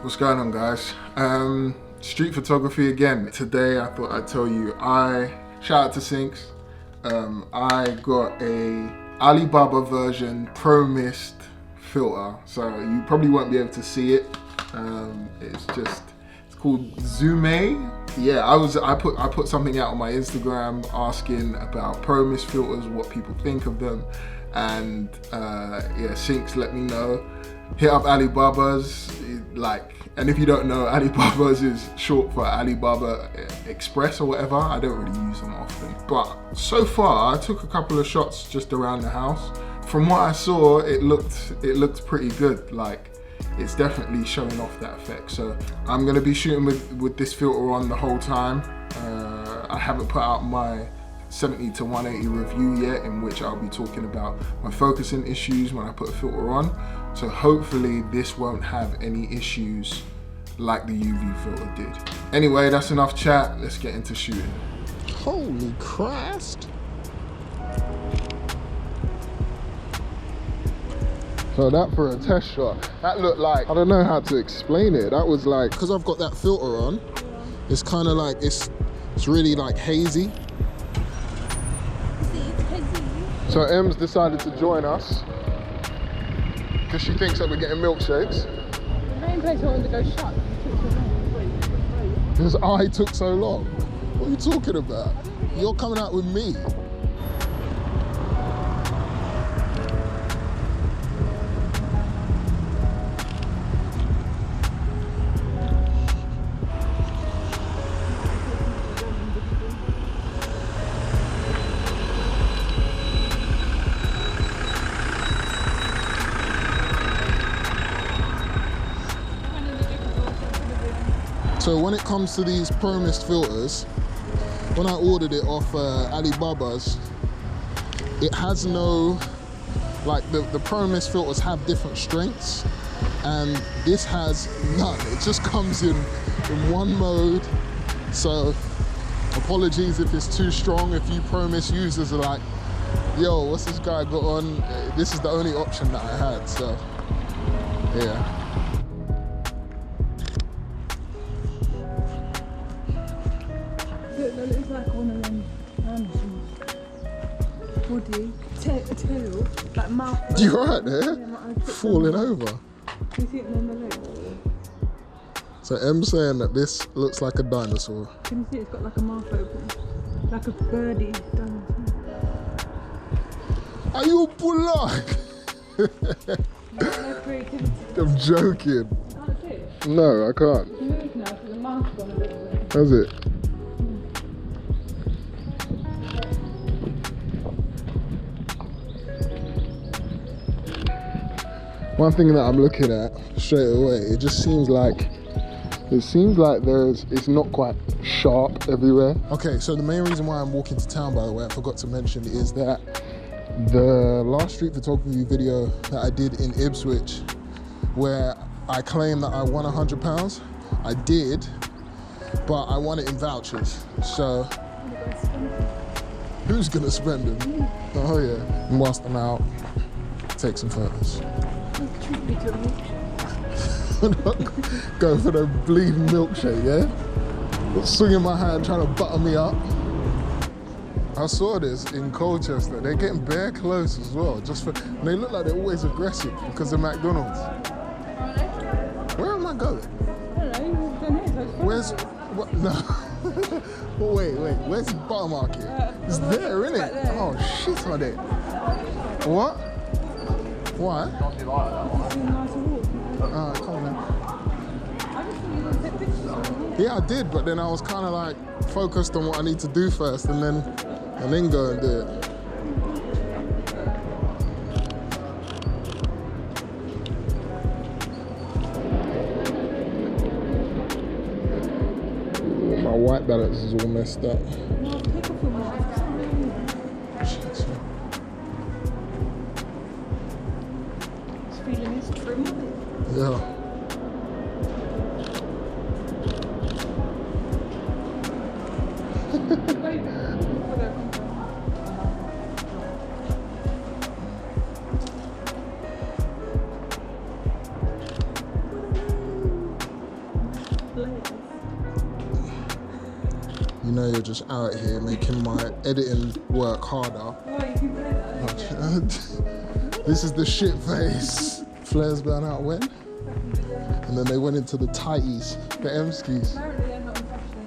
What's going on, guys? Street photography again. Today I thought I'd tell you, shout out to Sinks. I got a Alibaba version Pro Mist filter, so you probably won't be able to see it. It's called Zoom. Yeah, I put something out on my Instagram asking about Pro Mist filters, what people think of them, and yeah, Sinks let me know. Hit up Alibaba's, and if you don't know, Alibaba's is short for Alibaba Express or whatever. I don't really use them often, but so far I took a couple of shots just around the house. From what I saw, it looked pretty good. Like, it's definitely showing off that effect. So I'm gonna be shooting with this filter on the whole time. I haven't put out my 70 to 180 review yet, in which I'll be talking about my focusing issues when I put a filter on. So hopefully this won't have any issues like the UV filter did. Anyway, that's enough chat. Let's get into shooting. Holy Christ. So that for a test shot, that looked like, I don't know how to explain it. That was like, because I've got that filter on, it's kind of like, it's really like hazy. So Em's decided to join us because she thinks that we're getting milkshakes. The main place I wanted to go shut because I took so long. What are you talking about? You're coming out with me. So when it comes to these Pro Mist filters, when I ordered it off Alibaba's, it has no, like the Pro Mist filters have different strengths, and this has none. It just comes in one mode. So apologies if it's too strong, if you Pro Mist users are like, yo, what's this guy got on? This is the only option that I had, so yeah. That looks like one of them animals. Body, tail, like mouth. You right there? Yeah, falling over. Can you see it on the leg? So M's saying that this looks like a dinosaur. Can you see it's got like a mouth open? Like a birdie dinosaur. Are you a bullock? No creativity. I'm joking. You can't see it? No, I can't. It's moved now because the mouth's gone a little bit. Has it? One thing that I'm looking at straight away, it just seems like it's not quite sharp everywhere. Okay, so the main reason why I'm walking to town, by the way, I forgot to mention, is that the last street photography video that I did in Ipswich, where I claimed that I won £100, I did, but I won it in vouchers. So who's gonna spend them? Oh yeah. And whilst I'm out, take some photos. Treat me to a milkshake. Go for the bleeding milkshake, yeah? Swinging my hand, trying to butter me up. I saw this in Colchester. They're getting bare close as well. And they look like they're always aggressive because of McDonald's. Where am I going? I don't know, you've done it. Where's, what, no. Oh, wait, where's Buttermarket? It's there, isn't it? Oh, shit on it. What? Why? Come on then. Yeah, I did, but then I was kind of like focused on what I need to do first, and then go and do it. My white balance is all messed up. Yeah. You know you're just out here making my editing work harder. Oh, you can play that. This is the shit face. Flares burn out when? And then they went into the tighties, the M skis. Apparently they're not in fashion.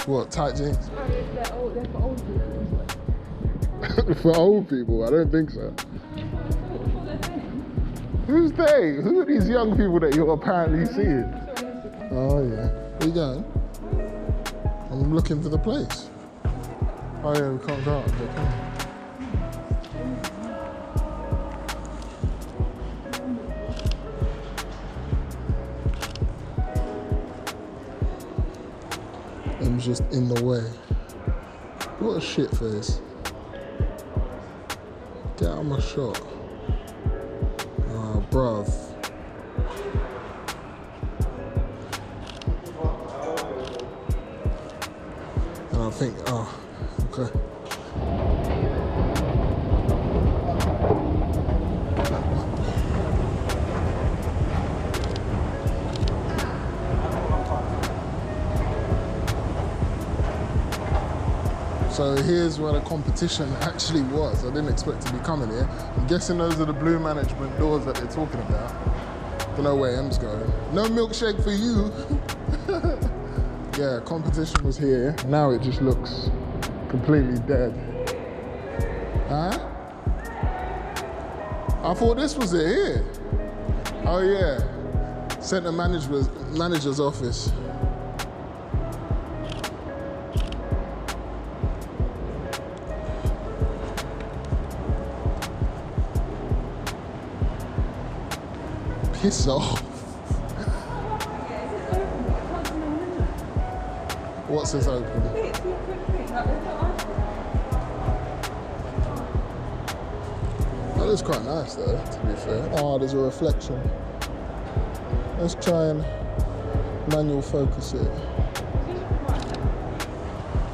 What, tight jeans? Apparently they're for old people. For old people? I don't think so. Who's they? Who are these young people that you're apparently seeing? Oh yeah. Where you going? I'm looking for the place. Oh yeah, we can't go out. Okay, come on. I'm just in the way. What a shit face. Get out of my shot. Oh, bruv. And I think, oh, okay. So here's where the competition actually was. I didn't expect to be coming here. I'm guessing those are the blue management doors that they're talking about. Don't know where M's going. No milkshake for you. Yeah, competition was here. Now it just looks completely dead. Huh? I thought this was it here. Oh yeah, centre manager's office. Piss off. What says open? That looks quite nice though, to be fair. Oh, there's a reflection. Let's try and manual focus it.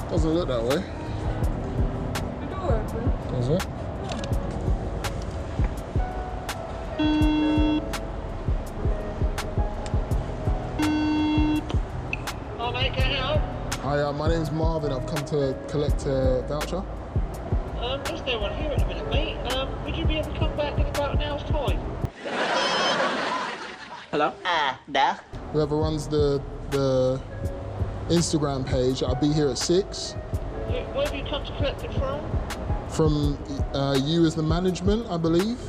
Doesn't look that way. The door open. Does it? Hi, my name's Marvin. I've come to collect a voucher. There's no one here at the minute, mate. Would you be able to come back in about an hour's time? Hello? Да. Whoever runs the Instagram page, I'll be here at 6. Where have you come to collect it from? From you as the management, I believe.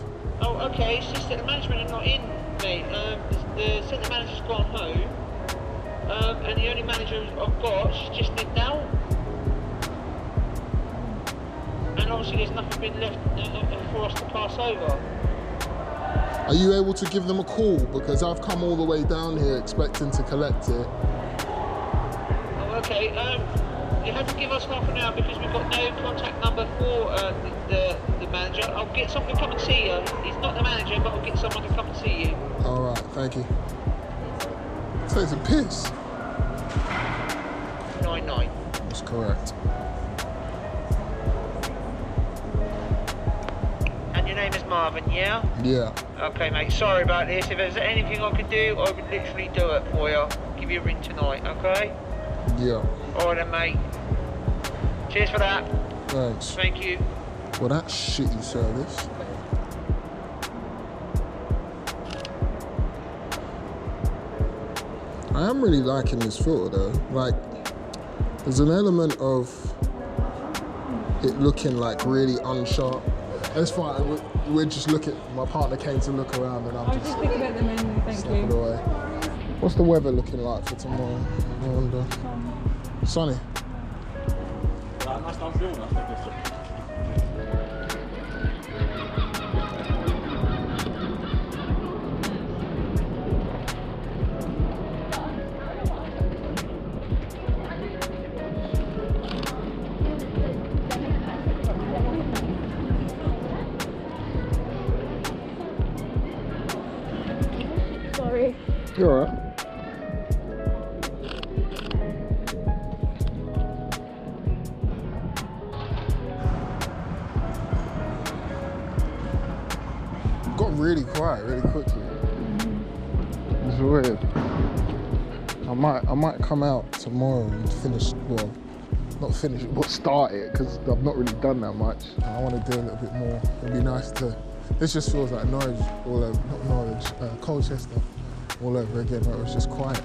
Oh, okay. It's just that the management are not in, mate. The centre manager's gone home. And the only manager I've got, she's just nipped out. And obviously there's nothing been left for us to pass over. Are you able to give them a call? Because I've come all the way down here expecting to collect it. Oh, okay. You have to give us half an hour because we've got no contact number for the manager. I'll get someone to come and see you. He's not the manager, but I'll get someone to come and see you. All right, thank you. Takes a piss. 99. That's correct. And your name is Marvin, yeah? Yeah. Okay, mate. Sorry about this. If there's anything I can do, I would literally do it for you. I'll give you a ring tonight, okay? Yeah. All right, then, mate. Cheers for that. Thanks. Thank you. Well, that's shitty service. I am really liking this filter though. Like, there's an element of it looking like really unsharp. It's fine. We're just looking. My partner came to look around, and I'm I'll just think about the menu, thank snapping you. away. What's the weather looking like for tomorrow? I wonder. Sunny. Sorry. You alright? Got really quiet really quickly. It's weird. I might come out tomorrow and finish, well, not finish it, but start it, because I've not really done that much. I want to do a little bit more. It'd be nice to, this just feels like Norwich all over, not Norwich, Colchester all over again, where it was just quiet.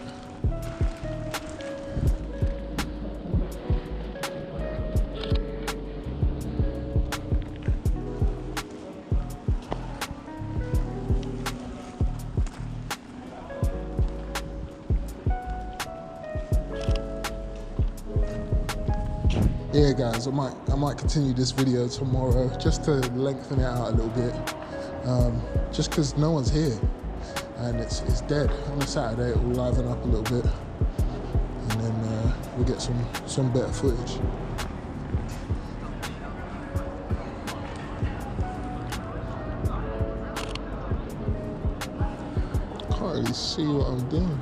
Yeah guys, I might continue this video tomorrow just to lengthen it out a little bit, just because no one's here and it's dead. On a Saturday it will liven up a little bit, and then we'll get some better footage. Can't really see what I'm doing.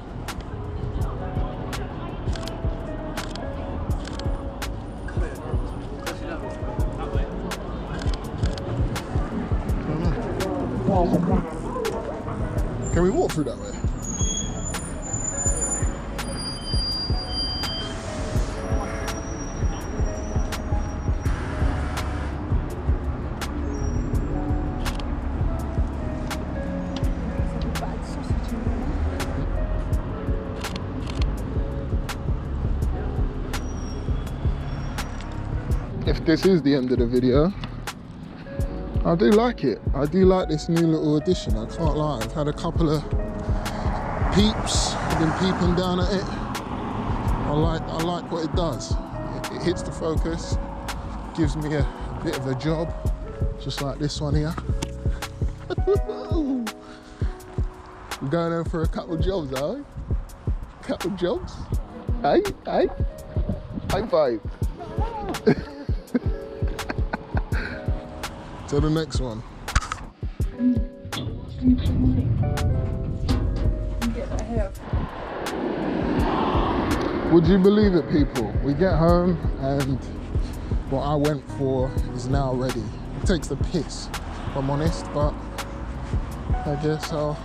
Can we walk through that way? If this is the end of the video, I do like it. I do like this new little addition, I can't lie. I've had a couple of peeps, I've been peeping down at it. I like what it does. It hits the focus, gives me a bit of a job, just like this one here. We're going in for a couple of jobs, are we? Couple of jobs? Hey, hey, high five. To the next one. Would you believe it, people? We get home and what I went for is now ready. It takes the piss, if I'm honest, but I guess I'll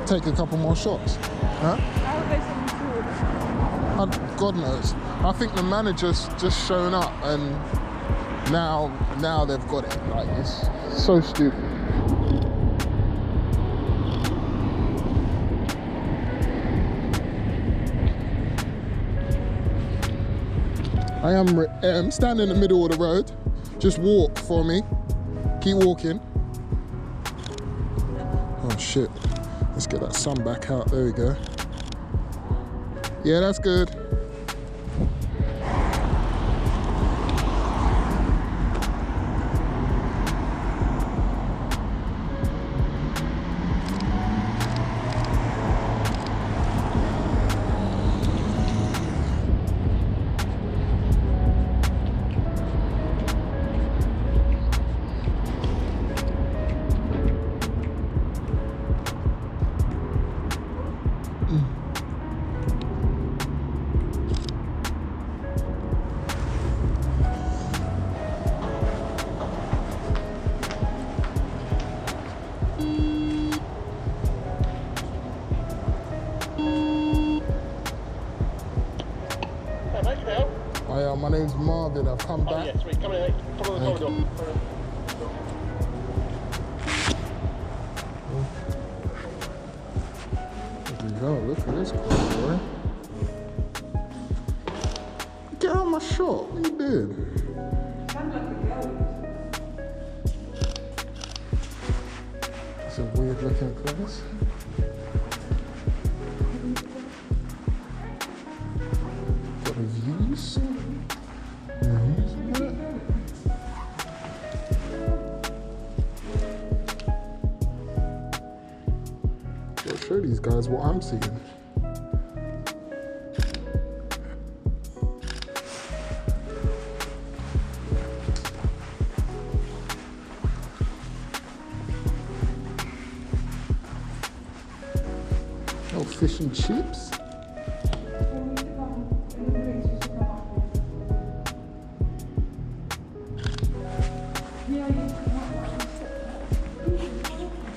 take a couple more shots. Huh? How would they send you forward? God knows. I think the manager's just shown up and now they've got it. Like, it's so stupid. I'm standing in the middle of the road. Just walk for me. Keep walking. Oh shit. Let's get that sun back out. There we go. Yeah, that's good. Hi, my name's Marvin. I've come back. Oh, yeah, sweet. Come in, mate. Come on the corridor. There you go. Look at this boy. Get out of my shot. What are you doing? It's a weird looking place. Got the views. I'll show these guys what I'm seeing. Oh, fish and chips.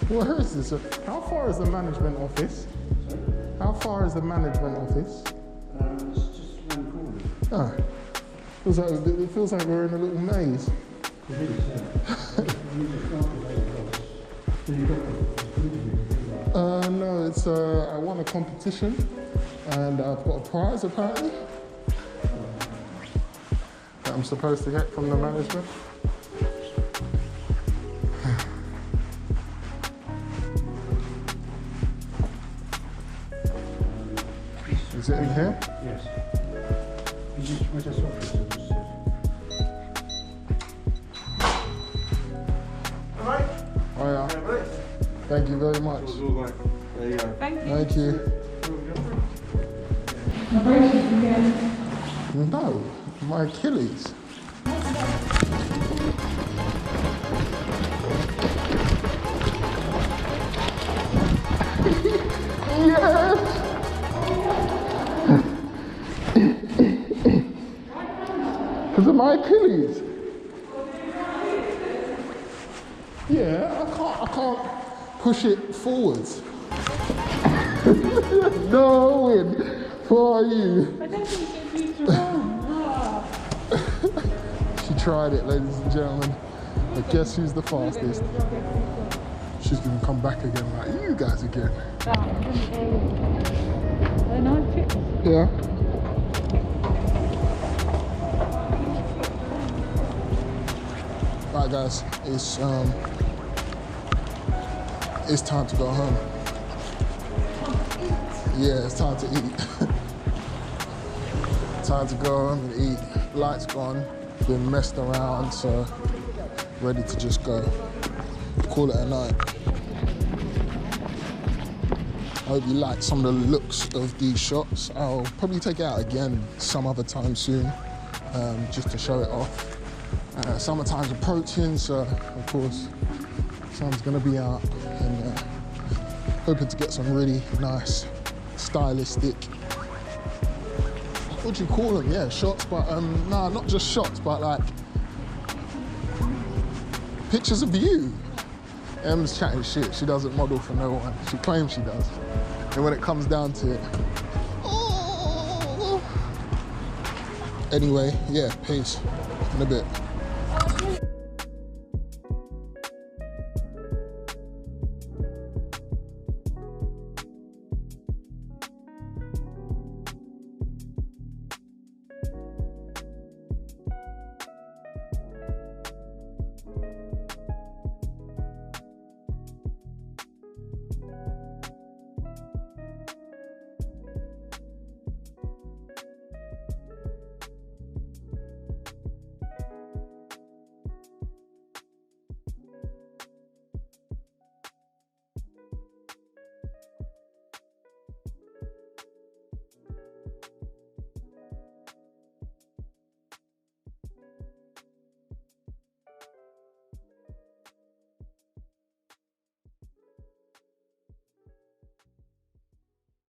Where is this? How far is the management office? How far is the management office? It's just around the corner. Oh, It feels like we're in a little maze. No, it's I won a competition and I've got a prize apparently that I'm supposed to get from the management. Is it in here? Yes. Alright? Oh yeah. Thank you very much. There you go. Thank you. No, my Achilles. Yes! Because of my Achilles. Yeah, I can't push it forwards. No win for you. I don't think she's wrong. She tried it, ladies and gentlemen. But guess who's the fastest? She's gonna come back again like you guys again. Yeah. Right guys, it's time to go home. Yeah, it's time to eat. Time to go home and eat. Light's gone, been messed around, so ready to just go. Call it a night. I hope you like some of the looks of these shots. I'll probably take it out again some other time soon, just to show it off. Summertime's approaching, so of course sun's gonna be out, and hoping to get some really nice, stylistic, what do you call them? Yeah, shots, but nah, not just shots, but like pictures of you. Em's chatting shit. She doesn't model for no one. She claims she does, and when it comes down to it, oh. Anyway, yeah, peace in a bit.